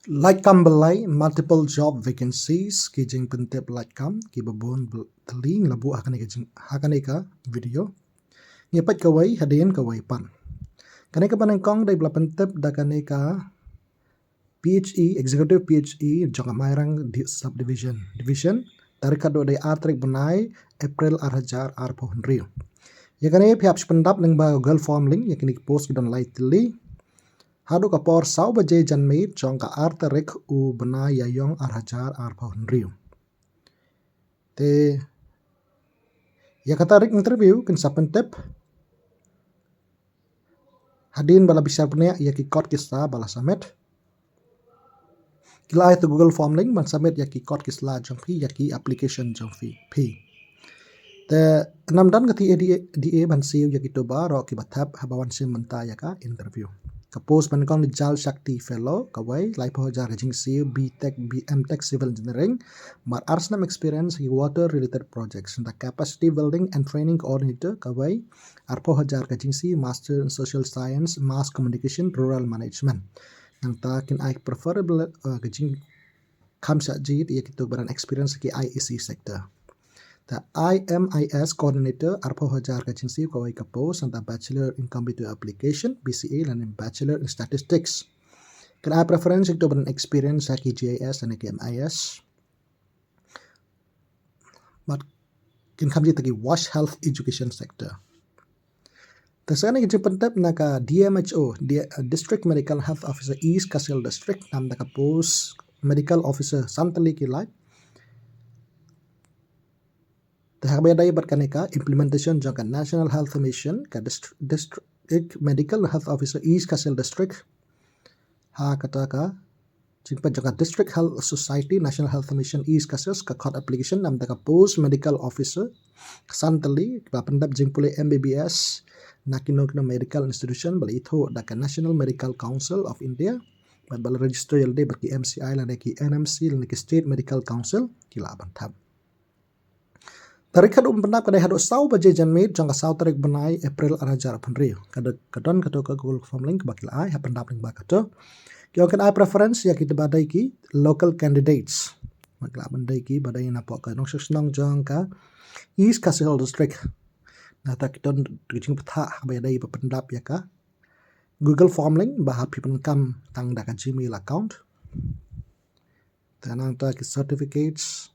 Laitkam byllai multiple job vacancies kijing pentep Laitkam ki babon teling labu akan ka video ngepat kawai hadin kawai pan kaneka panengkong dai bla pentep da kaneka PHE executive PHE jong Mairang subdivision division tarik kado dai artrik benai April 2024 ya kaneka pihak pendap neng ba Google form link ya kini post don lightly hadu kapor sau baje janmit jong ka artarik u bena yayong 2024 te ya katarik interview kin sapentep hadin bala bisa punya ya ki kot kisah bala samet kila itu Google form link ban samet ya ki kot kisah jong pi ya ki application jong pi te enam dan kati DA ban siu ya ki toba ro ki batap habawan sim menta ya ka interview kapos ban kong Jal Shakti fellow kawai laipo jar jing siu BTech BMTech civil engineering mar arsenal experience ki water related projects the capacity building and training coordinator kawai arpo hajar jing siu master in social science mass communication rural management yang takin I preferable jing kamsa jit ya kitu baran experience ki IEC sector the IMIS coordinator arpo hajar kacing siu kawai kapos and the bachelor in computer application BCA and bachelor in statistics kan I preference itu baran experience ki GIS and ki MIS but kin kamji tagi wash health education sector Tasana kita pentap naka DMHO District Medical Health Officer East Kasil District nam naka post medical officer Santali kilai Terhabis dari berkaneka implementation jangka National Health Mission ke District Medical Health Officer East Kasil District ha kata ka jingpa jangka District Health Society National Health Mission East Kasil ke code application nam taka post medical officer Santali ba pendap jingpule MBBS nakino medical institution bala itu daka National Medical Council of India bala register yalde berki MCI la ki NMC la ki State Medical Council kila bantab Tarik pendap kadai hadu sau baje janmit jangka sau tarik benai April 2024 kadon kato ke Google form link bakil ai ha pendap link bakato kyo kan I preference ya kita badai ki local candidates makla bandai ki badai na pok ka nong shnong jangka East Kasil District na ta kiton jing peta badai pendap ya ka Google form link bahap penkam tang da ka Gmail account tanang ta ki certificates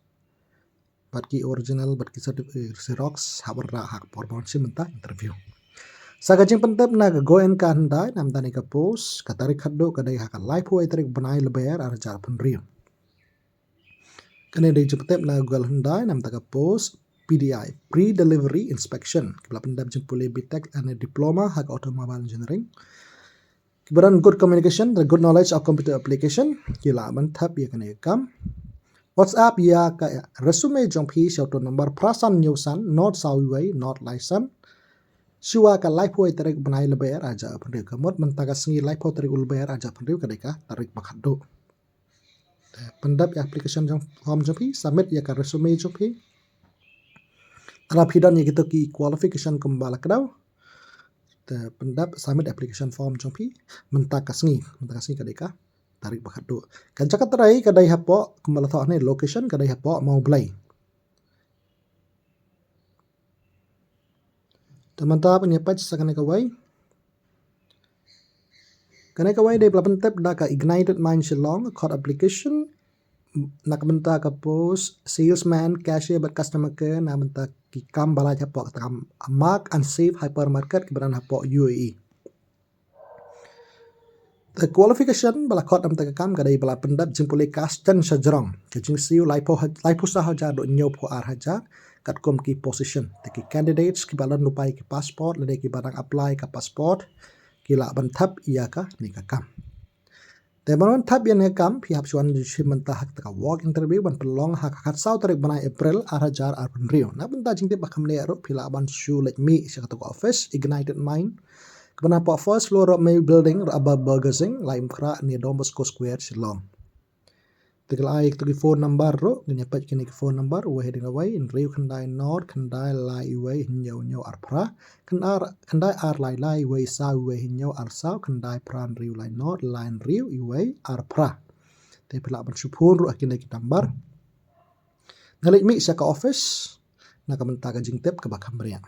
batki original batki certificate Xerox habarra hak performance menta interview sagajing pentep na Goenka Hyundai nam tani ka post katarik khaddo kadai hak live ho tarik banai lebayar arjar penrio kene dei jeptep na Google Hyundai nam ta ka post PDI pre delivery inspection kala pendap jempule BTech and diploma hak automobile engineering kibaran good communication the good knowledge of computer application kila mantap ya kene kam WhatsApp ya ka resume jong phi shauto number prasan nyusan not sawiway not license siwa ka live ho tarik banai lebayar aja pendek kamot mentaga sengi live ho tarik ulbayar aja pendek kadeka tarik bakado pendap application jong form jong phi submit ya ka resume jong phi ala phidan ya gitu ki qualification kembala kadau pendap submit application form jong phi mentaga sengi kadeka tarik bakado kan cakap terai kadai hapo kembala thok ni location kadai hapo mau belai teman-teman penyepat sakane kawai dai pelapentep da ka ignited mind Shillong code application nak benta ka post salesman cashier but customer care na benta ki kam bala hapo kam mark and save hypermarket kibaran hapo UAE The qualification bala kot am takam kadai bala pendap jimpule kastan sajrong kajing siu laipo sah hajar do nyop ho ar hajar kat kom ki position taki candidates ki bala nupai ki passport lade ki barang apply ka passport ki la ban thap iya ka ni ka kam te banon thap yan kam phi hap chuan ji menta hak taka work interview ban pelong hak khat sau tarik bana April 2024 na benta jingte bakam le ro phi la ban shoe like me sa ka office ignited mind Kenapa first floor of my building above burgersing laim kra ni Don Bosco Square Shillong. Tegal ai to phone number ro ni pat kini phone number we heading away in Rio Hyundai North Hyundai Lai way hinyo arpra Hyundai ar lai way sa way hinyo ar sa Hyundai Pran Rio Lai North line Rio way arpra. Te pila ban supun ru akin ki tambar. Nalik mi sa ka office na ka menta ka jingtep ka bakam bria.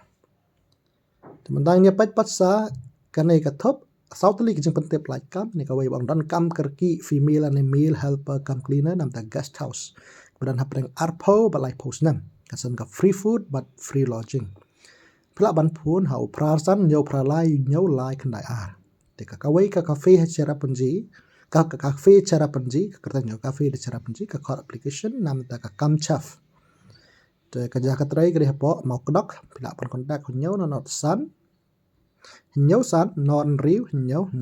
Temandang nya pat sa kanai ka top Southly kijing pentep Laitkam ni ka way bang dan kam kerki female and male helper kam cleaner nam ta guest house. Kemudian hapreng arpo balai post nam. Kasan ka free food but free lodging. Pila ban pun hau prarsan nyau pralai nyau lai kendai ar. Teka kawai ka cafe cara penji ka cafe cara penji ka kerta nyau cafe de cara penji ka call application nam ta ka kam chaf. Te ka jahat trai gri hapo mau kedok pila ban kontak nyau na not san. Nyau san non riu nyau.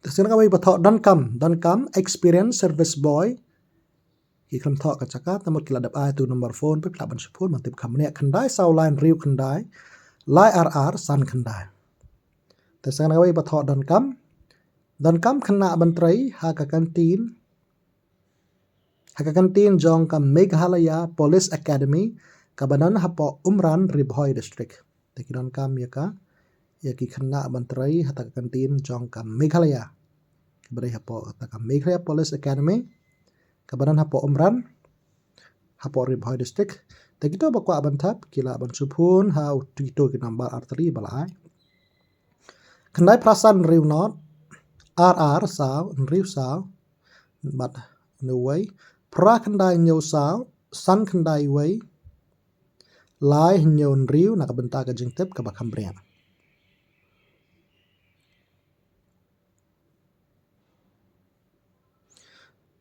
Terus kawai batok dan kam experience service boy. Ikram thok ka cakap tamut kila dap ai tu nombor phone pe pila ban supun mantip kam ne kendai sau line riu kendai lai RR san kendai. Terus kawai batok dan kam kena bantrai ha ka kantin jong ka Meghalaya Police Academy ka banan hapo Umran Ribhoi district. Tekiran kam ya ki kena bantrai ha ka kantin jong ka Meghalaya. Beri hapo ka Meghalaya Police Academy kabanan hapo Umran hapo Ribhoi district. Tekito bakwa abantap kila ban supun ha utito ki number arteri balai. Kendai prasan riu not RR sao riu sao but no way pra kendai nyau sao san kendai way lai nyau riu nak benta ka jingtep ka bakam bria.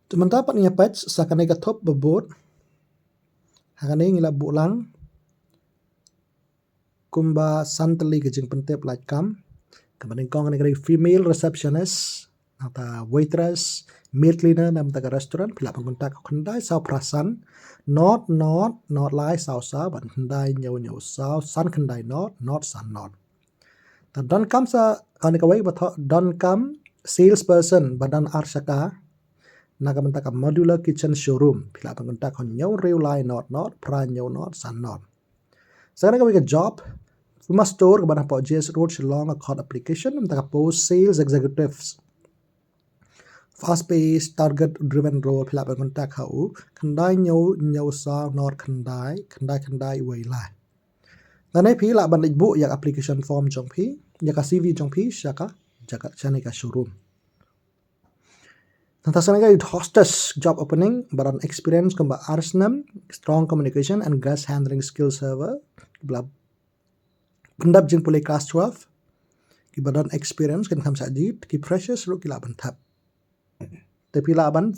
Sementara pat nyapet sakanai ka top bebot hakanai ngila bulang kumba santeli ke jing pentep Laitkam kemudian kong negeri female receptionist atau waitress maid cleaner nam ta restoran pila pangkontak kendai sau prasan not lai sau ban kendai nyau sau san kendai not san not. Dan kam sa kanai kawai batok dan kam salesperson badan arsaka naga benta ka modular kitchen showroom pila pangkontak nyau riu lai not pra nyau not san not. Sekarang kami ke job Rumah store kepada Port JS Road Shillong account application nam ta post sales executives fast paced target driven role pila pangkontak hau kendai nyau sa not kendai way lai. Dan ai pila ban bu yak application form jong pi yak CV jong pi syaka jaga chane ka showroom. Tantasan ka hostess job opening baran experience kamba arsnam strong communication and gas handling skill server bla pendap jing pulai class 12 ki badan experience kan kam sajid ki precious ru kila ban thap tapi la ban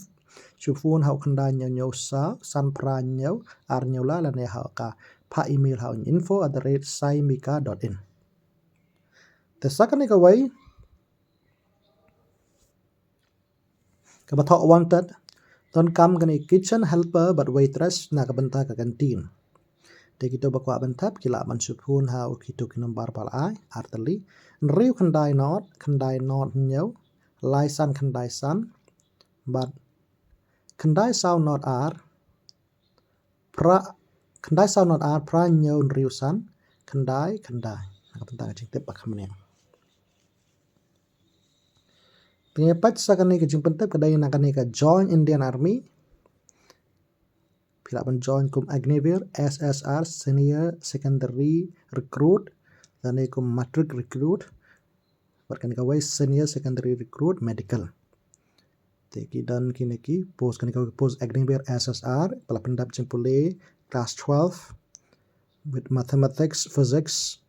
chufun hau kendai nyau sa san pra nyau ar nyau la ne hau ka pa email hau info@saimika.in. Tesakan ka way kabatok wanted don kam gani kitchen helper but waitress na kabenta ka kantin. Tekito bakwa bantap kila ban supun ha ukito kinombar palai arteli riu kendai not nyau lai san but kendai sau not ar pra nyau riu san kendai na kabenta ka jingtep bakam ne. Penyepat sakani ke jing pentep kedai nakani ka join Indian Army pila ban join kum Agnivir SSR senior secondary recruit dan kum matric recruit berkani ka way senior secondary recruit medical. Teki dan kini post kani ka post Agnivir SSR pala pendap jing pule class 12 with mathematics physics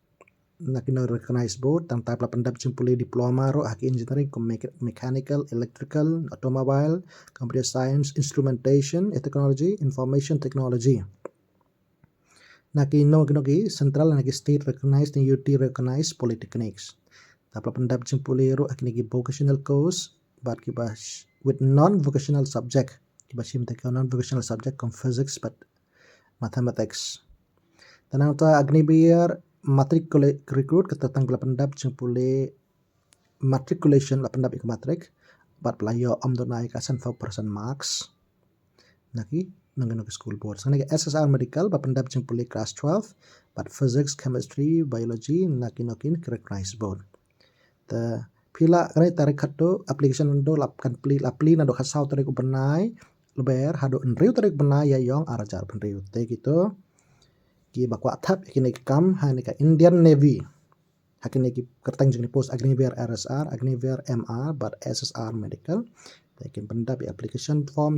nakina recognized board tang type la pendap jimpuli diploma ro haki engineering mechanical electrical automobile computer science instrumentation technology information technology nakino kinogi central naki state recognized and UT recognized polytechnics type la pendap jimpuli ro haki niki vocational course but kibas with non vocational subject kibasim te non vocational subject comme physics but mathematics tanang ta Agnivir matriculate recruit ketatang pela pendap jempule matriculation la pendap ik matrik but pelayo amdonai ka 100% marks naki nangano school board sanagi SSR medical ba pendap jempule class 12 but physics chemistry biology naki nokin recognized board the Pila kena tarik kado application ndo lapkan pli na do khasau tarik benai leber hado enriu tarik benai ya yong arajar benriu te gitu ki bakwa thap kini kam ha ni ka Indian Navy hakini ki kertang jeng post agniver RSR agniver MR but SSR medical takin benda bi application form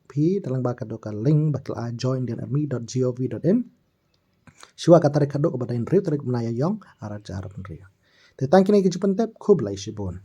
p dalam bakado ka link bakal join indianarmy.gov.in Shua katarik kado kepada enriu tarik benai ya yong arajar benriu te tangkini ki jepentep khub lai shibun